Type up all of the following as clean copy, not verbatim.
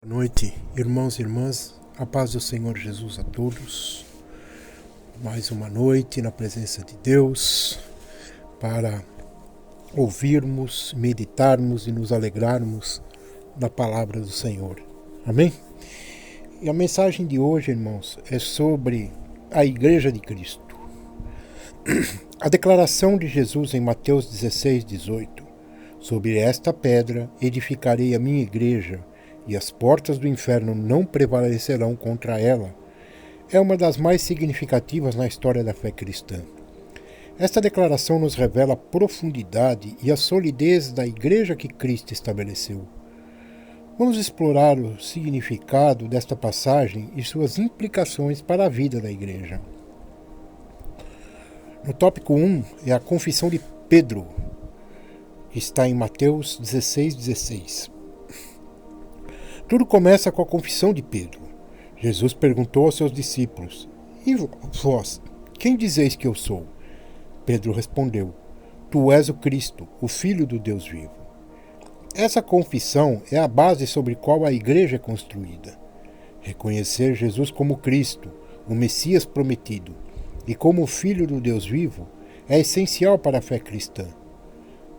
Boa noite, irmãos e irmãs, a paz do Senhor Jesus a todos. Mais uma noite na presença de Deus para ouvirmos, meditarmos e nos alegrarmos na palavra do Senhor. Amém? E a mensagem de hoje, irmãos, é sobre a Igreja de Cristo. A declaração de Jesus em Mateus 16:18: sobre esta pedra edificarei a minha igreja, e as portas do inferno não prevalecerão contra ela, é uma das mais significativas na história da fé cristã. Esta declaração nos revela a profundidade e a solidez da igreja que Cristo estabeleceu. Vamos explorar o significado desta passagem e suas implicações para a vida da igreja. No tópico 1 é a confissão de Pedro, que está em Mateus 16:16. Tudo começa com a confissão de Pedro. Jesus perguntou aos seus discípulos: E vós, quem dizeis que eu sou? Pedro respondeu: Tu és o Cristo, o Filho do Deus vivo. Essa confissão é a base sobre qual a igreja é construída. Reconhecer Jesus como Cristo, o Messias prometido, e como o Filho do Deus vivo é essencial para a fé cristã.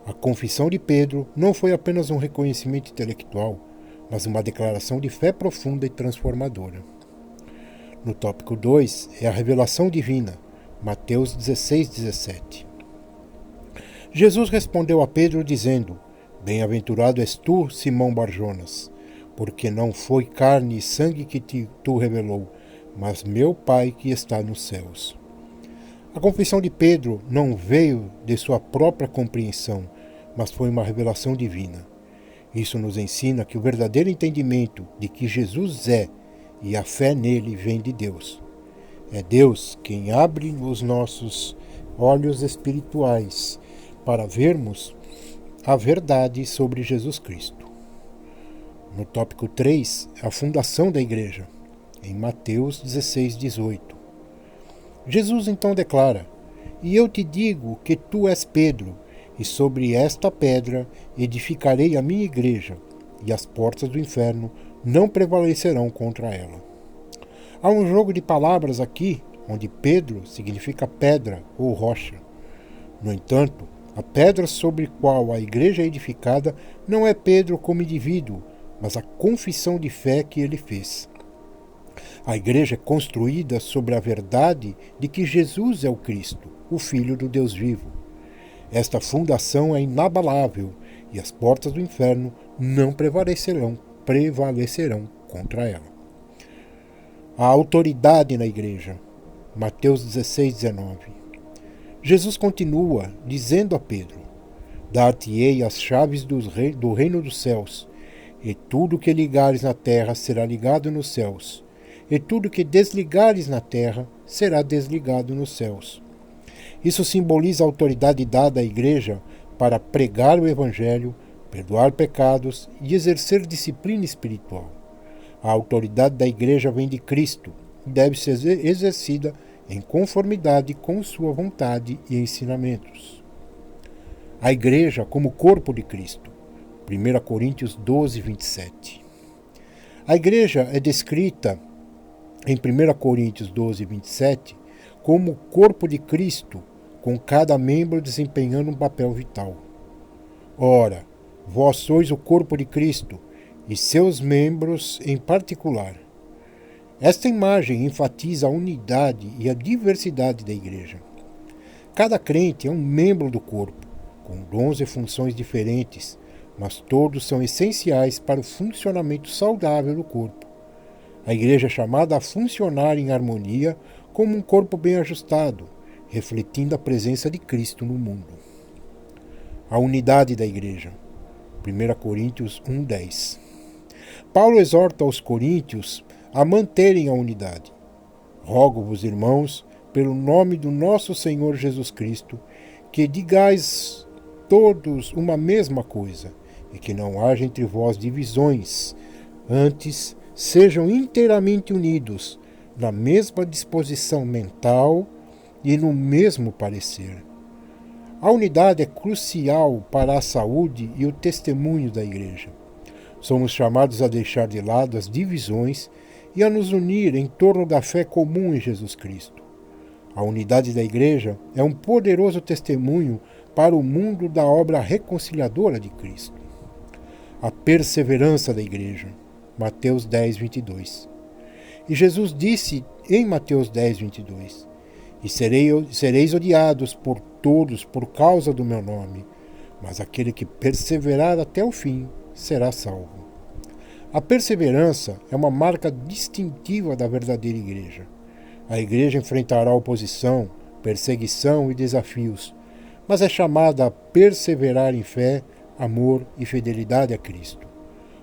A confissão de Pedro não foi apenas um reconhecimento intelectual, mas uma declaração de fé profunda e transformadora. No tópico 2 é a revelação divina, Mateus 16:17. Jesus respondeu a Pedro dizendo: Bem-aventurado és tu, Simão Barjonas, porque não foi carne e sangue que tu revelou, mas meu Pai que está nos céus. A confissão de Pedro não veio de sua própria compreensão, mas foi uma revelação divina. Isso nos ensina que o verdadeiro entendimento de que Jesus é e a fé nele vem de Deus. É Deus quem abre os nossos olhos espirituais para vermos a verdade sobre Jesus Cristo. No tópico 3, a fundação da igreja, em Mateus 16:18. Jesus então declara: E eu te digo que tu és Pedro, e sobre esta pedra edificarei a minha igreja, e as portas do inferno não prevalecerão contra ela. Há um jogo de palavras aqui, onde Pedro significa pedra ou rocha. No entanto, a pedra sobre a qual a igreja é edificada não é Pedro como indivíduo, mas a confissão de fé que ele fez. A igreja é construída sobre a verdade de que Jesus é o Cristo, o Filho do Deus vivo. Esta fundação é inabalável e as portas do inferno não prevalecerão contra ela. A autoridade na igreja. Mateus 16:19. Jesus continua dizendo a Pedro: Dar-te-ei as chaves do reino dos céus, e tudo que ligares na terra será ligado nos céus, e tudo que desligares na terra será desligado nos céus. Isso simboliza a autoridade dada à igreja para pregar o evangelho, perdoar pecados e exercer disciplina espiritual. A autoridade da igreja vem de Cristo e deve ser exercida em conformidade com sua vontade e ensinamentos. A igreja como corpo de Cristo. 1 Coríntios 12:27. A igreja é descrita em 1 Coríntios 12:27 como o corpo de Cristo, com cada membro desempenhando um papel vital. Ora, vós sois o corpo de Cristo, e seus membros em particular. Esta imagem enfatiza a unidade e a diversidade da igreja. Cada crente é um membro do corpo, com dons e funções diferentes, mas todos são essenciais para o funcionamento saudável do corpo. A igreja é chamada a funcionar em harmonia como um corpo bem ajustado, refletindo a presença de Cristo no mundo. A unidade da igreja. 1 Coríntios 1:10. Paulo exorta os coríntios a manterem a unidade. Rogo-vos, irmãos, pelo nome do nosso Senhor Jesus Cristo, que digais todos uma mesma coisa, e que não haja entre vós divisões. Antes, sejam inteiramente unidos, na mesma disposição mental e no mesmo parecer. A unidade é crucial para a saúde e o testemunho da igreja. Somos chamados a deixar de lado as divisões e a nos unir em torno da fé comum em Jesus Cristo. A unidade da Igreja é um poderoso testemunho para o mundo da obra reconciliadora de Cristo. A perseverança da Igreja. Mateus 10, 22. E Jesus disse em Mateus 10, 22, e sereis odiados por todos por causa do meu nome, mas aquele que perseverar até o fim será salvo. A perseverança é uma marca distintiva da verdadeira Igreja. A Igreja enfrentará oposição, perseguição e desafios, mas é chamada a perseverar em fé, amor e fidelidade a Cristo.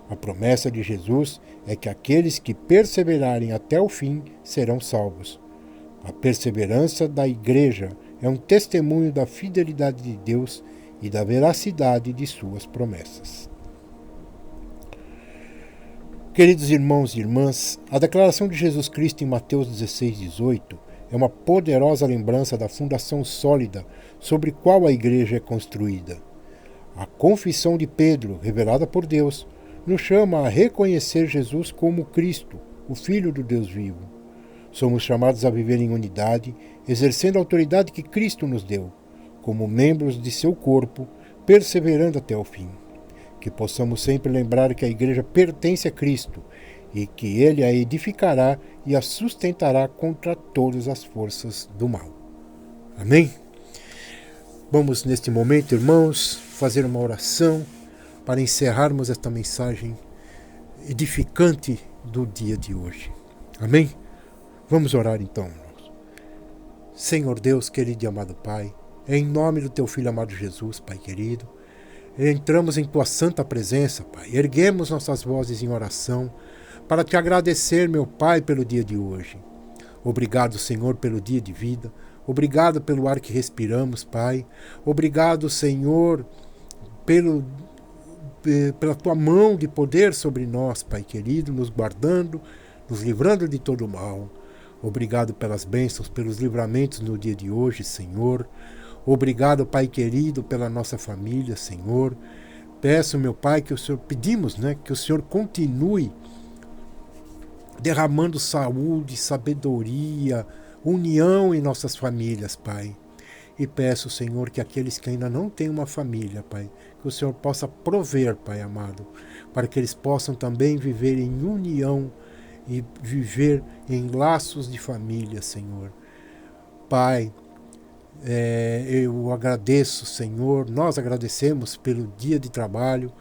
A promessa de Jesus é que aqueles que perseverarem até o fim serão salvos. A perseverança da Igreja é um testemunho da fidelidade de Deus e da veracidade de suas promessas. Queridos irmãos e irmãs, a declaração de Jesus Cristo em Mateus 16, 18 é uma poderosa lembrança da fundação sólida sobre qual a Igreja é construída. A confissão de Pedro, revelada por Deus, nos chama a reconhecer Jesus como Cristo, o Filho do Deus vivo. Somos chamados a viver em unidade, exercendo a autoridade que Cristo nos deu, como membros de seu corpo, perseverando até o fim. Que possamos sempre lembrar que a Igreja pertence a Cristo e que Ele a edificará e a sustentará contra todas as forças do mal. Amém? Vamos, neste momento, irmãos, fazer uma oração para encerrarmos esta mensagem edificante do dia de hoje. Amém? Vamos orar então, irmãos. Senhor Deus, querido e amado Pai, em nome do Teu Filho amado Jesus, Pai querido, entramos em Tua santa presença, Pai. Erguemos nossas vozes em oração para Te agradecer, meu Pai, pelo dia de hoje. Obrigado, Senhor, pelo dia de vida. Obrigado pelo ar que respiramos, Pai. Obrigado, Senhor, pela Tua mão de poder sobre nós, Pai querido, nos guardando, nos livrando de todo o mal. Obrigado pelas bênçãos, pelos livramentos no dia de hoje, Senhor. Obrigado, Pai querido, pela nossa família, Senhor. Peço, meu Pai, pedimos, que o Senhor continue derramando saúde, sabedoria, união em nossas famílias, Pai. E peço, Senhor, que aqueles que ainda não têm uma família, Pai, que o Senhor possa prover, Pai amado, para que eles possam também viver em união e viver em laços de família, Senhor. Pai, eu agradeço, Senhor, nós agradecemos pelo dia de trabalho,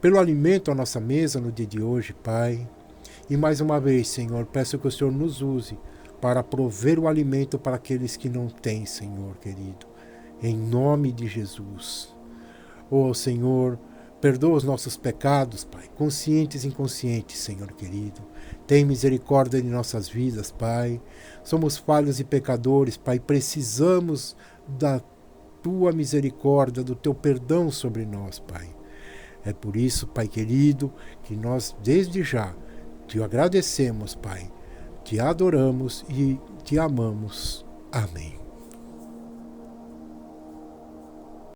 pelo alimento à nossa mesa no dia de hoje, Pai. E mais uma vez, Senhor, peço que o Senhor nos use para prover o alimento para aqueles que não têm, Senhor querido. Em nome de Jesus. Oh, Senhor, perdoa os nossos pecados, Pai, conscientes e inconscientes, Senhor querido. Tem misericórdia de nossas vidas, Pai. Somos falhos e pecadores, Pai. Precisamos da Tua misericórdia, do Teu perdão sobre nós, Pai. É por isso, Pai querido, que nós desde já Te agradecemos, Pai. Te adoramos e Te amamos. Amém.